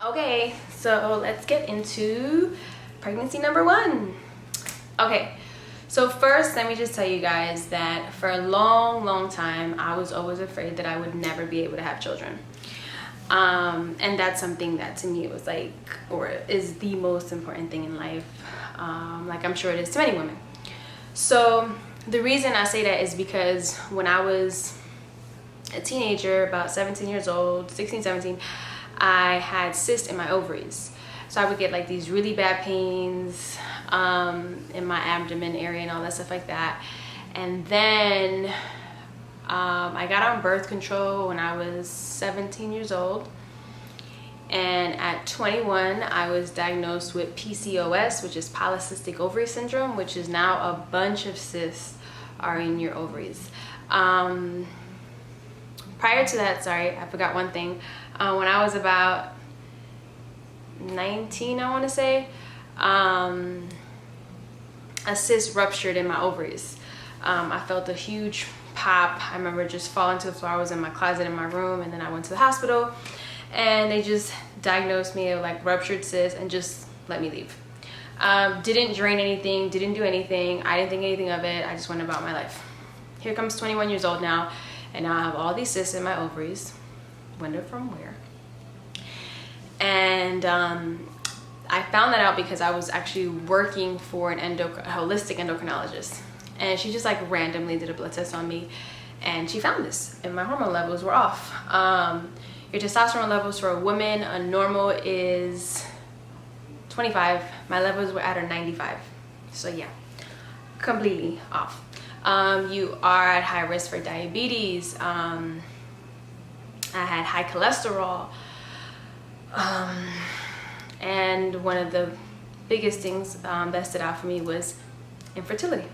Okay, so let's get into pregnancy number 1. Okay, so first let me just tell you guys that for a long time I was always afraid that I would never be able to have children. And that's something that to me was like, or is the most important thing in life. Like I'm sure it is to many women. So the reason I say that is because when I was a teenager, about 17 years old, 16, 17, I had cysts in my ovaries. So I would get like these really bad pains in my abdomen area and all that stuff like that. And then I got on birth control when I was 17 years old. And at 21, I was diagnosed with PCOS, which is polycystic ovary syndrome, which is now a bunch of cysts are in your ovaries. Prior to that, sorry, I forgot one thing. When I was about 19, I want to say, a cyst ruptured in my ovaries. I felt a huge pop. I remember just falling to the floor. I was in my closet in my room, and then I went to the hospital, and they just diagnosed me with like ruptured cyst and just let me leave. Didn't drain anything, didn't do anything. I didn't think anything of it. I just went about my life. Here comes 21 years old now, and now I have all these cysts in my ovaries. Wonder from where. And I found that out because I was actually working for an holistic endocrinologist, and she just like randomly did a blood test on me, and she found this, and my hormone levels were off. Your testosterone levels for a woman, a normal is 25. My levels were at a 95. So yeah, completely off. You are at high risk for diabetes. I had high cholesterol. And one of the biggest things that stood out for me was infertility.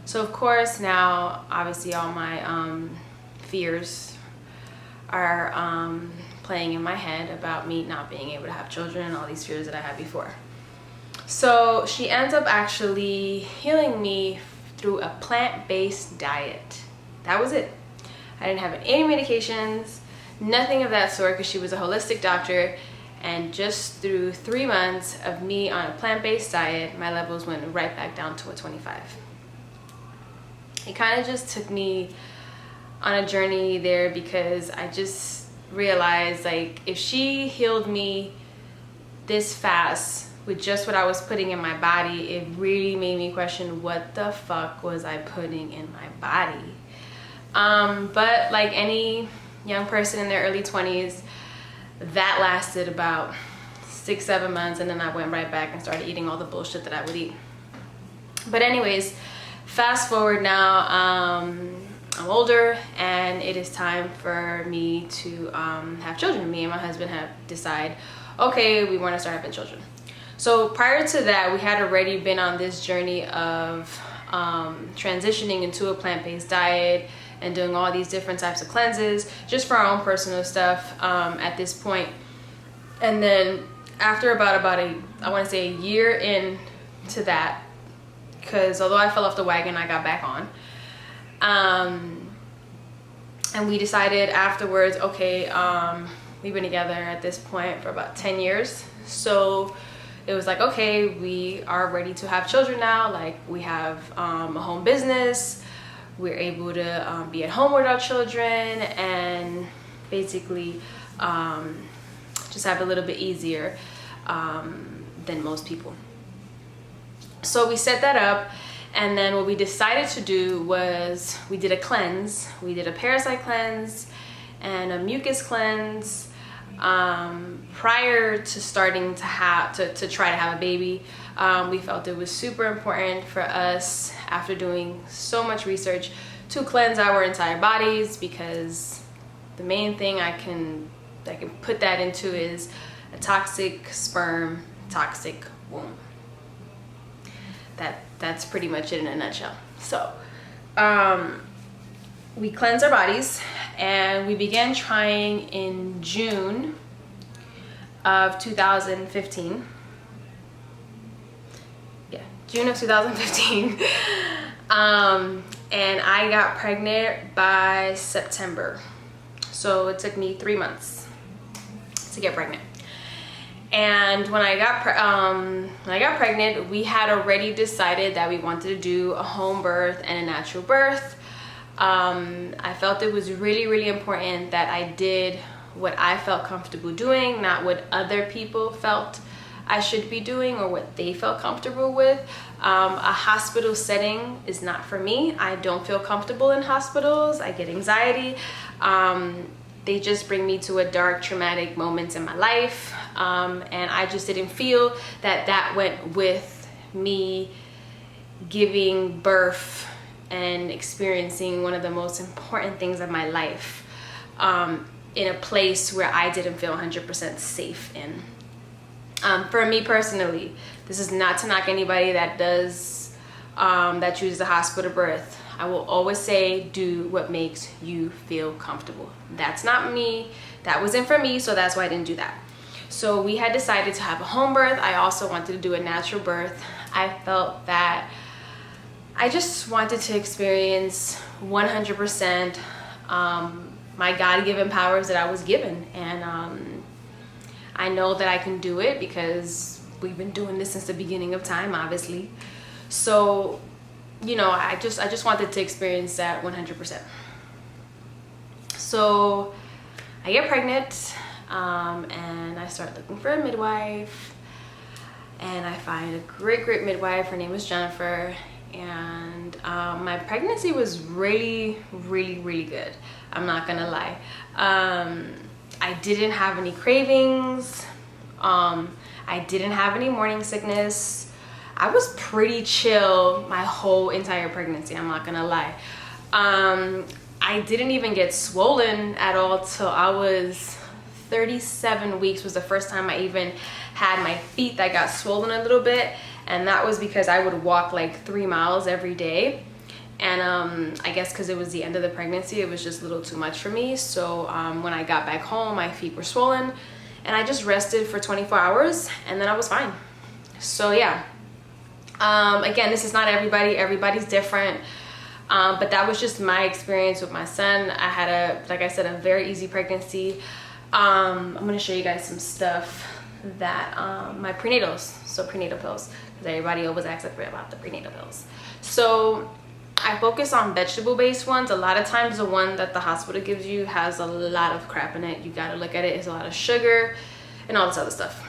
So of course now, obviously all my fears are playing in my head about me not being able to have children and all these fears that I had before. So she ends up actually healing me through a plant-based diet. That was it. I didn't have any medications, nothing of that sort, because she was a holistic doctor, and just through 3 months of me on a plant-based diet, my levels went right back down to a 25. It kind of just took me on a journey there, because I just realized, like, if she healed me this fast with just what I was putting in my body, it really made me question what the fuck was I putting in my body. But like any young person in their early 20s, that lasted about 6-7 months, and then I went right back and started eating all the bullshit that I would eat. But anyways, fast forward now, I'm older, and it is time for me to have children. Me and my husband have decided, okay, we want to start having children. So prior to that, we had already been on this journey of transitioning into a plant-based diet and doing all these different types of cleanses just for our own personal stuff at this point. And then after about I want to say a year into that, because although I fell off the wagon, I got back on. And we decided afterwards, okay, we've been together at this point for about 10 years. So it was like, okay, we are ready to have children now. Like, we have a home business. We're able to be at home with our children, and basically just have it a little bit easier than most people. So we set that up. And then what we decided to do was we did a cleanse. We did a parasite cleanse and a mucus cleanse prior to starting to try to have a baby. We felt it was super important for us, after doing so much research, to cleanse our entire bodies, because the main thing I can put that into is a toxic sperm, toxic womb. That's pretty much it in a nutshell. So we cleansed our bodies, and we began trying in June of 2015. Yeah, June of 2015. And I got pregnant by September. So it took me 3 months to get pregnant. And when I got pregnant, we had already decided that we wanted to do a home birth and a natural birth. I felt it was really, really important that I did what I felt comfortable doing, not what other people felt I should be doing or what they felt comfortable with. A hospital setting is not for me. I don't feel comfortable in hospitals. I get anxiety. They just bring me to a dark, traumatic moments in my life. And I just didn't feel that that went with me giving birth and experiencing one of the most important things of my life in a place where I didn't feel 100% safe in. For me personally, this is not to knock anybody that does, that chooses a hospital birth. I will always say, do what makes you feel comfortable. That's not me. That wasn't for me, so that's why I didn't do that. So we had decided to have a home birth. I also wanted to do a natural birth. I felt that I just wanted to experience 100% my God-given powers that I was given. And I know that I can do it because we've been doing this since the beginning of time, obviously. So, you know, I just wanted to experience that 100%. So I get pregnant, and I start looking for a midwife, and I find a great midwife. Her name was Jennifer, and my pregnancy was really good. I'm not gonna lie. I didn't have any cravings. I didn't have any morning sickness. I was pretty chill my whole entire pregnancy, I'm not gonna lie. I didn't even get swollen at all till I was 37 weeks was the first time I even had my feet that got swollen a little bit, and that was because I would walk like 3 miles every day. And I guess because it was the end of the pregnancy, it was just a little too much for me. So when I got back home, my feet were swollen, and I just rested for 24 hours, and then I was fine. So yeah. Again, this is not everybody. Everybody's different. But that was just my experience with my son. I had like I said, a very easy pregnancy. I'm gonna show you guys some stuff that my prenatals, so prenatal pills, because everybody always asks about the prenatal pills. So I focus on vegetable-based ones. A lot of times the one that the hospital gives you has a lot of crap in it. You gotta look at it. It's a lot of sugar and all this other stuff.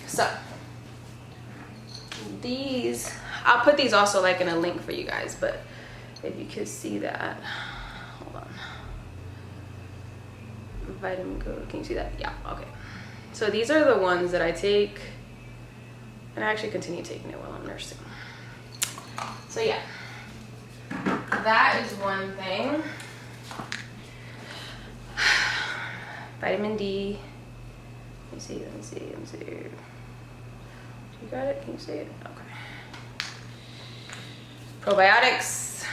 So these, I'll put these also like in a link for you guys, but if you could see that, hold on. Vitamin Go, can you see that? Yeah, okay. So these are the ones that I take, and I actually continue taking it while I'm nursing. So yeah, that is one thing. Vitamin D. Let me see. You got it? Can you see it? Okay. Probiotics.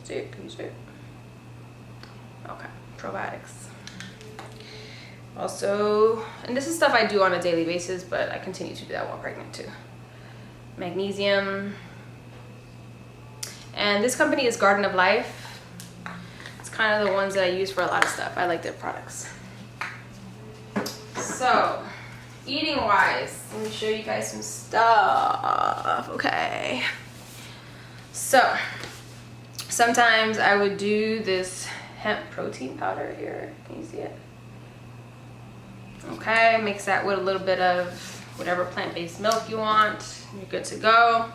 Can you see it? Okay, probiotics. Also, and this is stuff I do on a daily basis, but I continue to do that while pregnant too. Magnesium. And this company is Garden of Life. It's kind of the ones that I use for a lot of stuff. I like their products. So, eating wise, let me show you guys some stuff. Okay. So, sometimes I would do this hemp protein powder here. Can you see it? Okay, mix that with a little bit of whatever plant-based milk you want. You're good to go.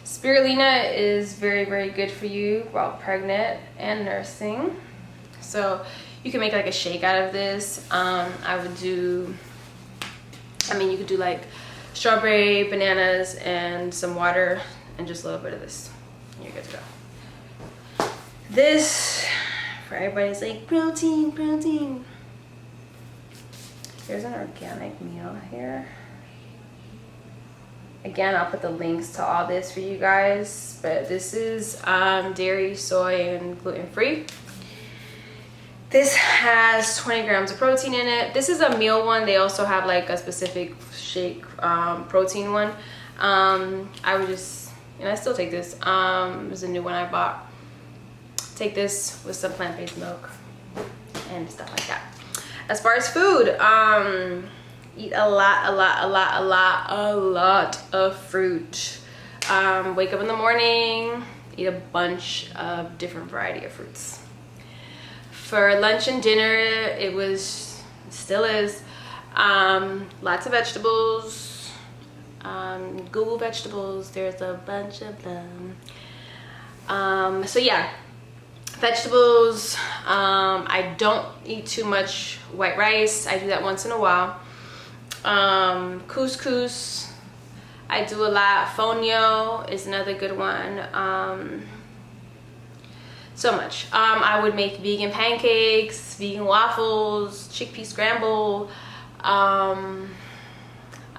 Spirulina is very good for you while pregnant and nursing. So you can make like a shake out of this. You could do like strawberry, bananas, and some water, and just a little bit of this. You're good to go. This, for everybody's like, protein. Here's an organic meal here. Again, I'll put the links to all this for you guys, but this is dairy, soy, and gluten-free. This has 20 grams of protein in it. This is a meal one. They also have like a specific shake protein one. I would just, and I still take this. There's a new one I bought. Take this with some plant-based milk and stuff like that. As far as food, Eat a lot of fruit. Wake up in the morning, eat a bunch of different variety of fruits. For lunch and dinner, it still is, lots of vegetables, Google vegetables, there's a bunch of them. So yeah, vegetables. I don't eat too much white rice. I do that once in a while. Couscous, I do a lot. Fonio is another good one. So much. I would make vegan pancakes, vegan waffles, chickpea scramble. I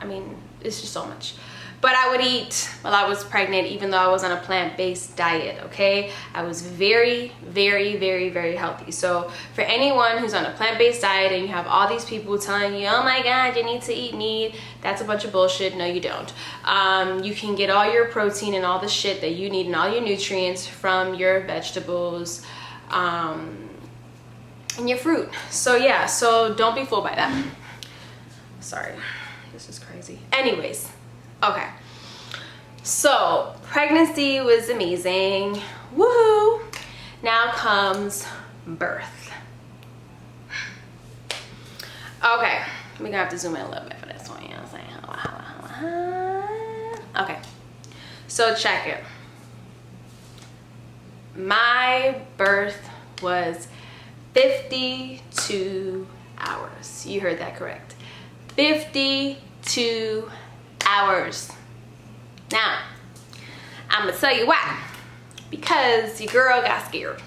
mean, it's just so much. But I would eat while I was pregnant, even though I was on a plant-based diet, okay? I was very, very, very, very healthy. So for anyone who's on a plant-based diet and you have all these people telling you, oh my God, you need to eat meat, that's a bunch of bullshit. No, you don't. You can get all your protein and all the shit that you need and all your nutrients from your vegetables and your fruit. So yeah, so don't be fooled by that. Sorry, this is crazy. Anyways. Okay, so pregnancy was amazing. Woohoo! Now comes birth. Okay, we're gonna have to zoom in a little bit for this one. You know what I'm saying? Okay, so check it. My birth was 52 hours. You heard that correct. 52 hours. Now, I'm gonna tell you why. Because your girl got scared.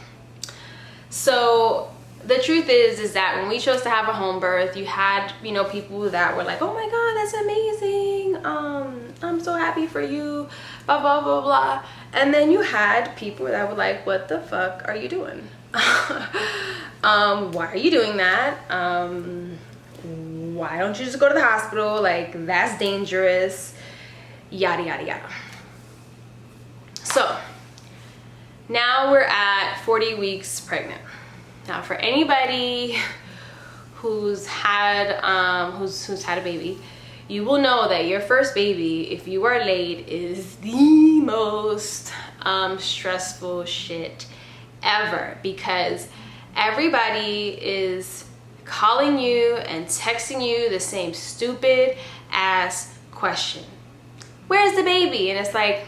So the truth is that when we chose to have a home birth, you had, you know, people that were like, oh my God, that's amazing. I'm so happy for you, blah, blah, blah, blah. And then you had people that were like, what the fuck are you doing? Why are you doing that? Why don't you just go to the hospital? Like, that's dangerous, yada, yada, yada. So now we're at 40 weeks pregnant. Now for anybody who's had who's had a baby, you will know that your first baby, if you are late, is the most stressful shit ever, because everybody is calling you and texting you the same stupid ass question. Where's the baby? And it's like,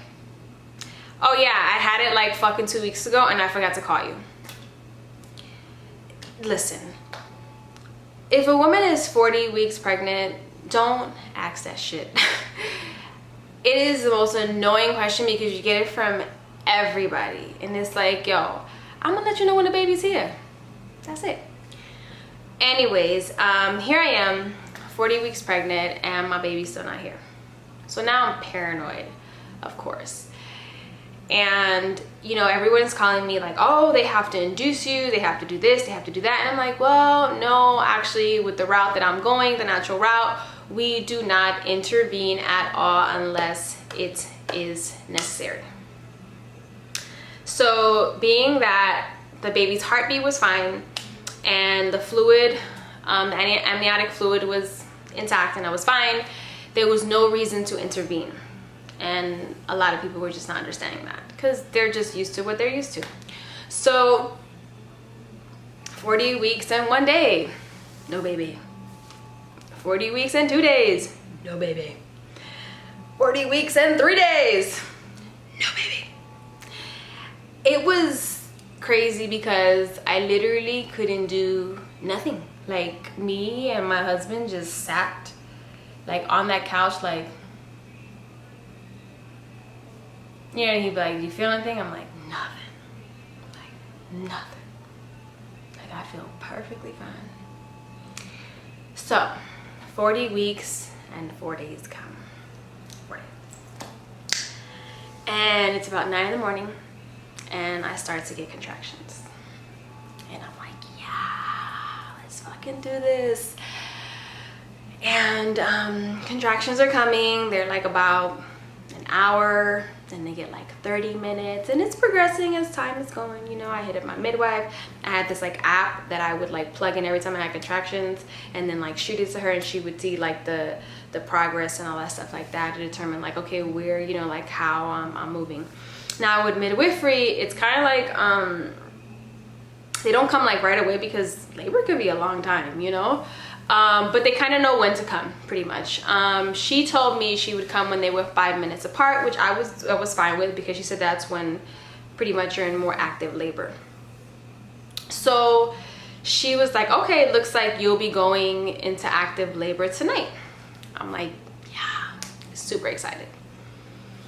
oh yeah, I had it like fucking 2 weeks ago and I forgot to call you. Listen, if a woman is 40 weeks pregnant, don't ask that shit. It is the most annoying question because you get it from everybody. And it's like, yo, I'm gonna let you know when the baby's here. That's it. Anyways, here I am, 40 weeks pregnant, and my baby's still not here. So now I'm paranoid, of course. And, you know, everyone's calling me like, oh, they have to induce you, they have to do this, they have to do that. And I'm like, well, no, actually, with the route that I'm going, the natural route, we do not intervene at all unless it is necessary. So being that the baby's heartbeat was fine, and the fluid, the amniotic fluid was intact and I was fine, there was no reason to intervene. And a lot of people were just not understanding that because they're just used to what they're used to. So 40 weeks and 1 day, no baby. 40 weeks and 2 days, no baby. 40 weeks and 3 days, no baby. It was crazy because I literally couldn't do nothing. Like, me and my husband just sat like on that couch, like, you know, he'd be like, do you feel anything? I'm like, nothing. Like, nothing. Like, I feel perfectly fine. So 40 weeks and 4 days come. 4 days. And it's about 9 in the morning and I start to get contractions. And I'm like, yeah, let's fucking do this. And contractions are coming. They're like about an hour then they get like 30 minutes, and it's progressing as time is going. You know, I hit up my midwife. I had this like app that I would like plug in every time I had contractions, and then like shoot it to her, and she would see like the progress and all that stuff like that to determine like, okay, where, you know, like how I'm moving. Now with midwifery, it's kind of like they don't come like right away, because labor could be a long time, you know. But they kind of know when to come, pretty much. She told me she would come when they were 5 minutes apart, which I was fine with, because she said that's when pretty much you're in more active labor. So she was like, okay, it looks like you'll be going into active labor tonight. I'm like, yeah, super excited.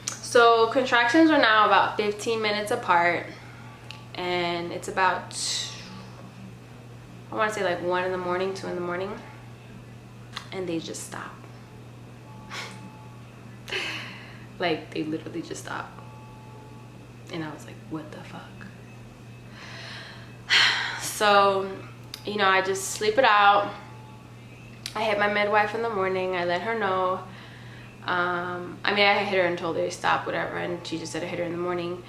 So contractions are now about 15 minutes apart, and it's about, I want to say like 1 in the morning, 2 in the morning, and they just stop. Like, they literally just stop. And I was like, what the fuck? So, you know, I just sleep it out. I hit my midwife in the morning. I let her know. I mean, I hit her and told her to stop, whatever, and she just said I hit her in the morning.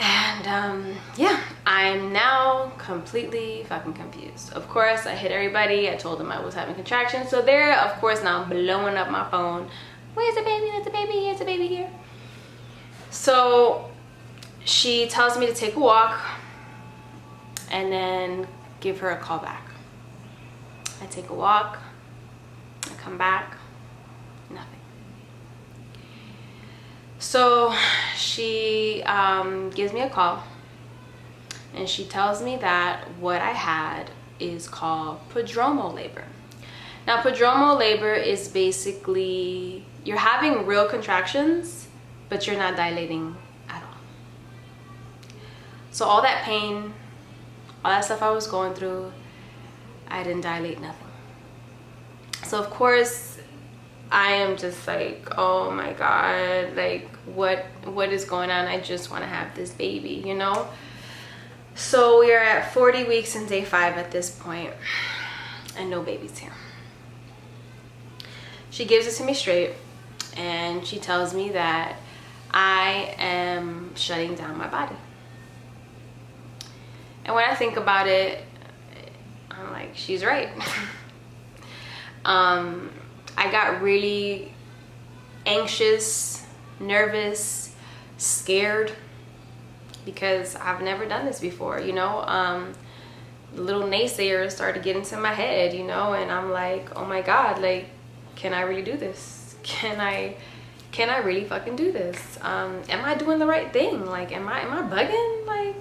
And yeah, I'm now completely fucking confused. Of course, I hit everybody. I told them I was having contractions, so they're of course now blowing up my phone. Where's the baby? There's a baby. Here's a baby here. So she tells me to take a walk and then give her a call back. I take a walk, I come back, nothing. So she gives me a call, and she tells me that what I had is called Padrona Labor. Now, Padrona Labor is basically you're having real contractions, but you're not dilating at all. So all that pain, all that stuff I was going through, I didn't dilate, nothing. So of course I am just like, oh my God, like what is going on? I just want to have this baby, you know? So we are at 40 weeks and day 5 at this point, and no baby's here. She gives it to me straight, and she tells me that I am shutting down my body. And when I think about it, I'm like, she's right. I got really anxious, nervous, scared, because I've never done this before, you know. The little naysayers started getting to my head, you know, and I'm like, oh my God, like, can I really do this? Can I really fucking do this? Am I doing the right thing? Like, am I bugging? Like,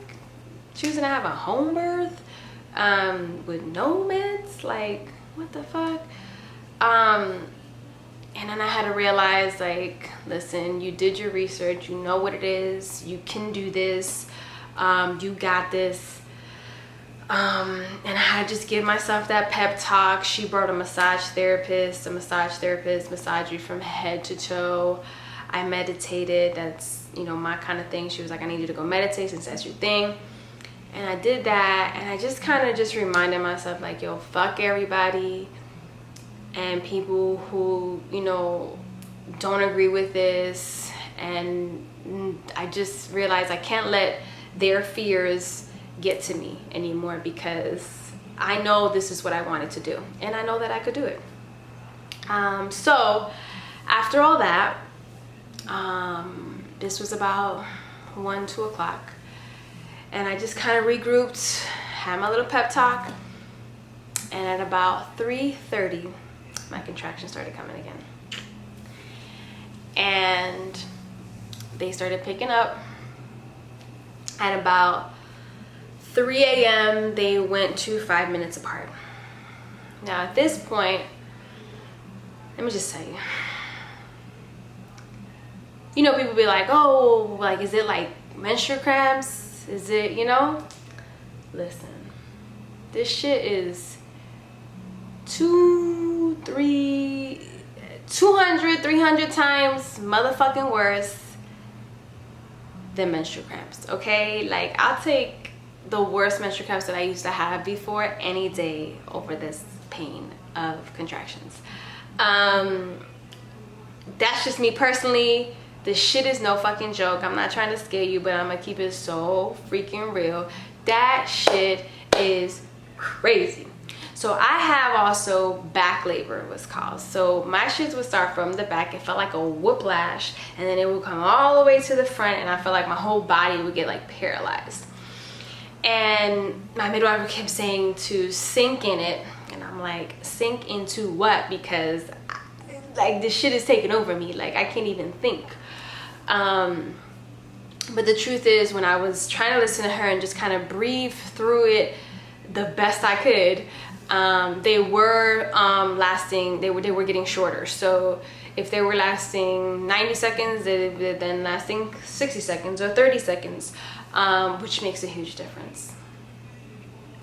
choosing to have a home birth with no meds? Like, what the fuck? And then I had to realize, like, listen, you did your research, you know what it is, you can do this, you got this. And I had to just give myself that pep talk. She brought a massage therapist massaged me from head to toe. I meditated. That's, you know, my kind of thing. She was like, I need you to go meditate since that's your thing. And I did that, and I just kind of just reminded myself, like, yo, fuck everybody and people who, you know, don't agree with this. And I just realized I can't let their fears get to me anymore, because I know this is what I wanted to do, and I know that I could do it. So after all that, this was about 1-2 o'clock, and I just kind of regrouped, had my little pep talk, and at about 3:30 my contractions started coming again, and they started picking up. At about 3 a.m. they went to 5 minutes apart. Now at this point, let me just tell you, you know, people be like, oh, like, is it like menstrual cramps? Is it, you know? Listen, this shit is 200, 300 times motherfucking worse than menstrual cramps, okay? Like, I'll take the worst menstrual cramps that I used to have before any day over this pain of contractions. That's just me personally. This shit is no fucking joke. I'm not trying to scare you, but I'm gonna keep it so freaking real. That shit is crazy. So I have also back labor, it was called. So my shits would start from the back. It felt like a whiplash, and then it would come all the way to the front, and I felt like my whole body would get like paralyzed. And my midwife kept saying to sink in it, and I'm like, sink into what? Because like this shit is taking over me. Like I can't even think. But the truth is, when I was trying to listen to her and just kind of breathe through it the best I could, they were lasting, they were getting shorter. So if they were lasting 90 seconds, they were then lasting 60 seconds or 30 seconds, which makes a huge difference.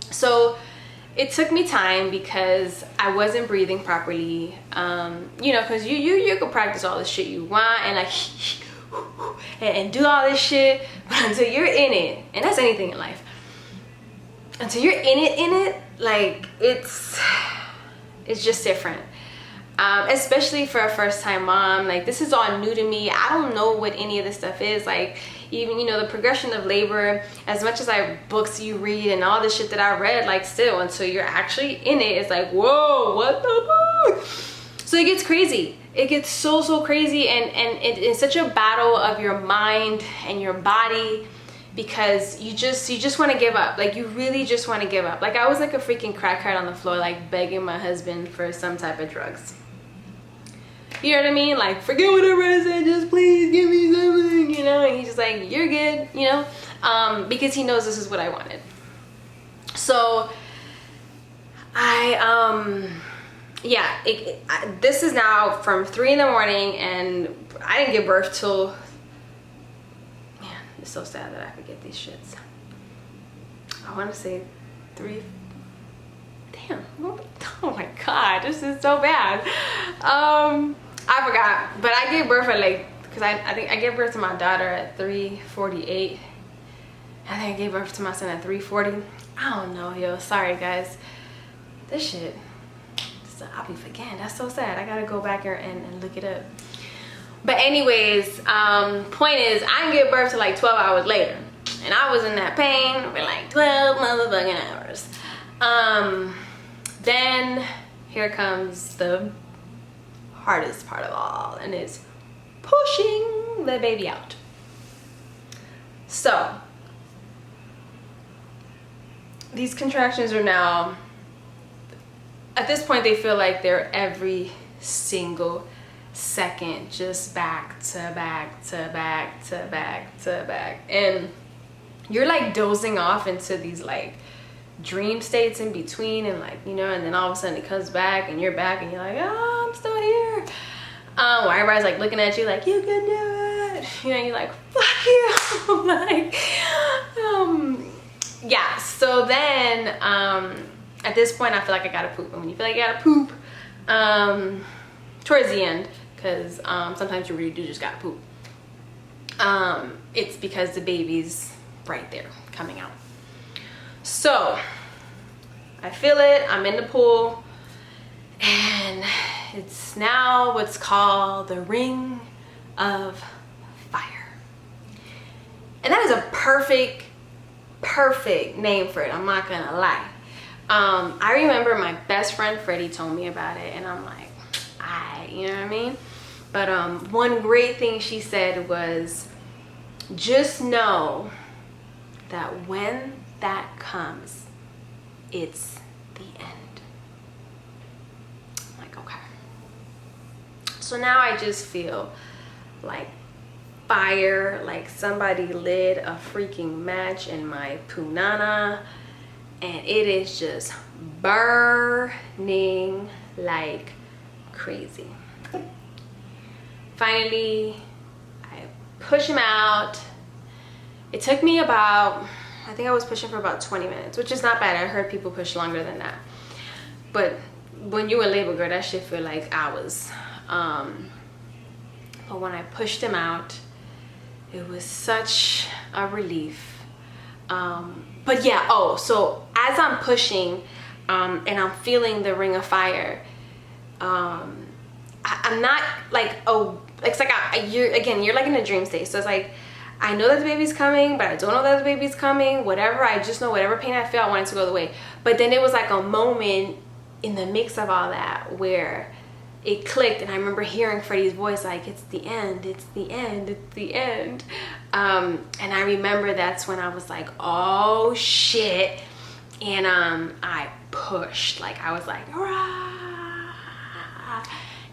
So it took me time because I wasn't breathing properly. You know, because you can practice all the shit you want and like and do all this shit, but until you're in it, and that's anything in life, until you're in it, like it's just different. Especially for a first-time mom. Like this is all new to me. I don't know what any of this stuff is. Like even, you know, the progression of labor, as much as like books you read and all this shit that I read, like still until you're actually in it, it's like, whoa, what the fuck? So it gets crazy. It gets so crazy, and it's such a battle of your mind and your body, because you just want to give up. Like you really just want to give up. Like I was like a freaking crackhead on the floor, like begging my husband for some type of drugs. You know what I mean? Like, forget whatever I said, just please give me something, you know? And he's just like, you're good, you know? Because he knows this is what I wanted. So yeah, this is now from 3 in the morning, and I didn't give birth till, man, it's so sad that I forget these shits. I want to say 3, damn, oh my God, this is so bad. I forgot, but I gave birth at like, because I think I gave birth to my daughter at 3:48. I think I gave birth to my son at 3:40. I don't know, yo, sorry guys. This shit, I'll be forgetting. That's so sad. I gotta go back here and look it up. But anyways, point is, I didn't give birth to like 12 hours later, and I was in that pain for like 12 motherfucking hours. Then here comes the hardest part of all, and it's pushing the baby out. So these contractions are now, at this point, they feel like they're every single second, just back to back to back to back to back. And you're like dozing off into these like dream states in between, and like, you know, and then all of a sudden it comes back and you're back and you're like, oh, I'm still here. While everybody's like looking at you like, you can do it. You know, you're like, fuck you. Like, yeah. So then, at this point, I feel like I gotta poop. And when you feel like you gotta poop, towards the end, because sometimes you really do just gotta poop, it's because the baby's right there coming out. So I feel it, I'm in the pool, and it's now what's called the Ring of Fire. And that is a perfect name for it, I'm not gonna lie. I remember my best friend Freddie told me about it, and I'm like, you know what I mean? But one great thing she said was, just know that when that comes, it's the end. I'm like, okay. So now I just feel like fire, like somebody lit a freaking match in my punana, and it is just burning like crazy. Finally, I push him out. It took me about, I think I was pushing for about 20 minutes, which is not bad. I heard people push longer than that. But when you in labor, girl, that shit feel like hours. But when I pushed him out, it was such a relief. But yeah, so as I'm pushing and I'm feeling the ring of fire, I'm not like, oh, it's like you're like in a dream state. So it's like, I know that the baby's coming, but I don't know that the baby's coming. Whatever, I just know whatever pain I feel, I want it to go away. But then it was like a moment in the mix of all that where it clicked, and I remember hearing Freddie's voice like, it's the end, it's the end, it's the end. And I remember that's when I was like, oh shit. And I pushed, like I was like, rah,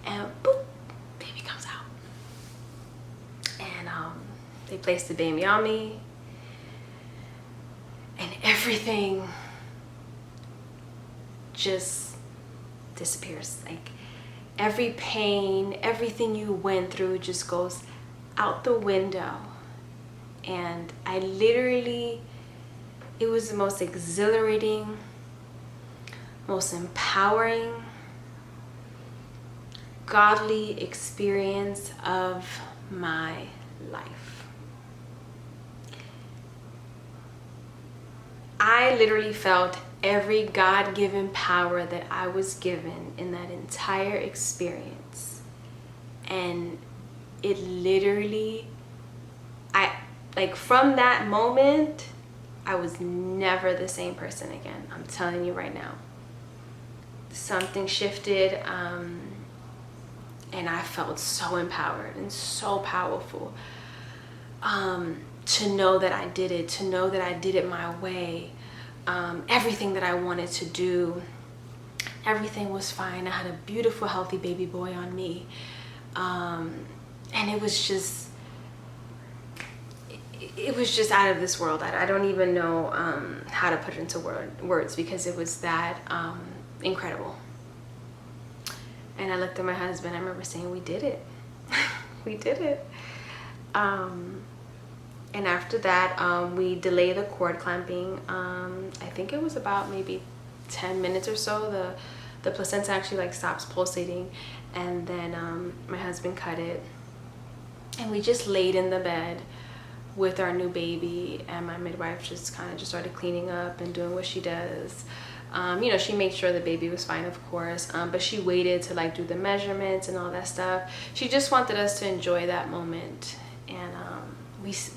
and boop, baby comes out. And they placed the baby on me, and everything just disappears. Like every pain, everything you went through just goes out the window. And I literally, it was the most exhilarating, most empowering, godly experience of my life. I literally felt every God-given power that I was given in that entire experience. And it literally, like from that moment, I was never the same person again. I'm telling you right now. Something shifted, and I felt so empowered and so powerful. To know that I did it, to know that I did it my way. Everything that I wanted to do, everything was fine. I had a beautiful, healthy baby boy on me. And it was just out of this world. I don't even know how to put it into words because it was that incredible. And I looked at my husband. I remember saying, we did it. We did it. And after that, we delayed the cord clamping. I think it was about maybe 10 minutes or so. The placenta actually like stops pulsating. And then my husband cut it. And we just laid in the bed with our new baby, and my midwife just kind of just started cleaning up and doing what she does. You know, she made sure the baby was fine, of course, but she waited to like do the measurements and all that stuff. She just wanted us to enjoy that moment. And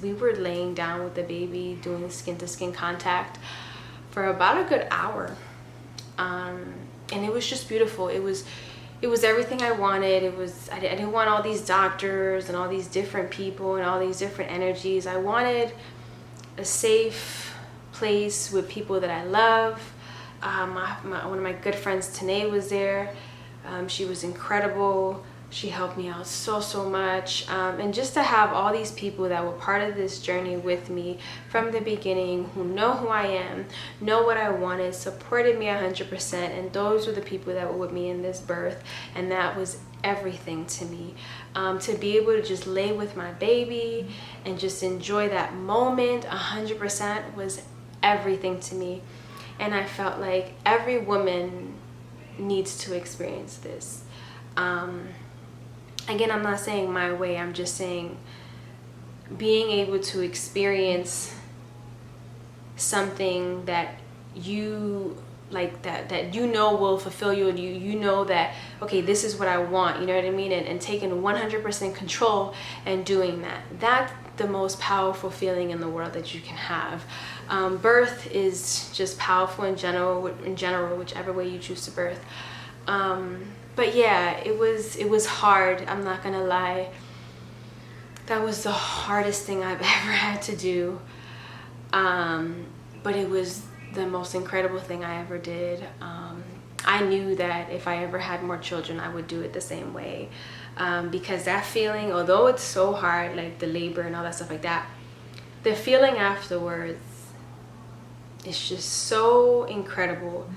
we were laying down with the baby, doing skin to skin contact for about a good hour. And it was just beautiful. It was everything I wanted. I didn't want all these doctors and all these different people and all these different energies. I wanted a safe place with people that I love. One of my good friends, Tanae, was there. She was incredible. She helped me out so much. And just to have all these people that were part of this journey with me from the beginning, who know who I am, know what I wanted, supported me 100%. And those were the people that were with me in this birth. And that was everything to me. To be able to just lay with my baby and just enjoy that moment 100% was everything to me. And I felt like every woman needs to experience this. Again, I'm not saying my way, I'm just saying being able to experience something that you like, that you know will fulfill you, and you know that, okay, this is what I want, you know what I mean, and taking 100% control and doing that. That's the most powerful feeling in the world that you can have. Birth is just powerful in general, whichever way you choose to birth. But yeah, it was hard. I'm not gonna lie. That was the hardest thing I've ever had to do. But it was the most incredible thing I ever did. I knew that if I ever had more children, I would do it the same way. Because that feeling, although it's so hard, like the labor and all that stuff like that, the feeling afterwards is just so incredible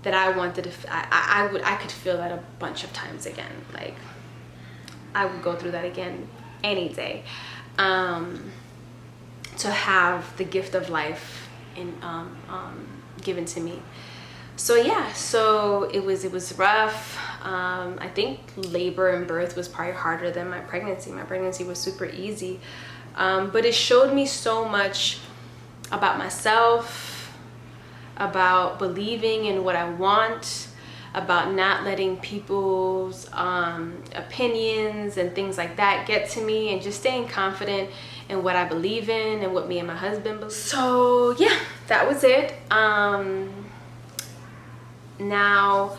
that I wanted to, I could feel that a bunch of times again. Like, I would go through that again any day. To have the gift of life given to me. So yeah, so it was rough. I think labor and birth was probably harder than my pregnancy. My pregnancy was super easy. But it showed me so much about myself, about believing in what I want, about not letting people's opinions and things like that get to me, and just staying confident in what I believe in and what me and my husband believe. So yeah, that was it. Now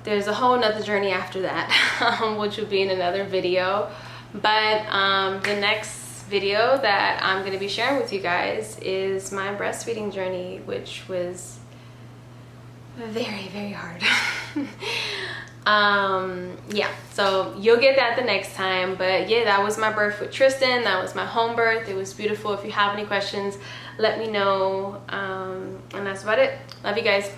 there's a whole nother journey after that, which will be in another video. But the next video that I'm going to be sharing with you guys is my breastfeeding journey, which was very, very hard. Yeah, so you'll get that the next time. But yeah, that was my birth with Tristan. That was my home birth. It was beautiful. If you have any questions, let me know. And that's about it. Love you guys.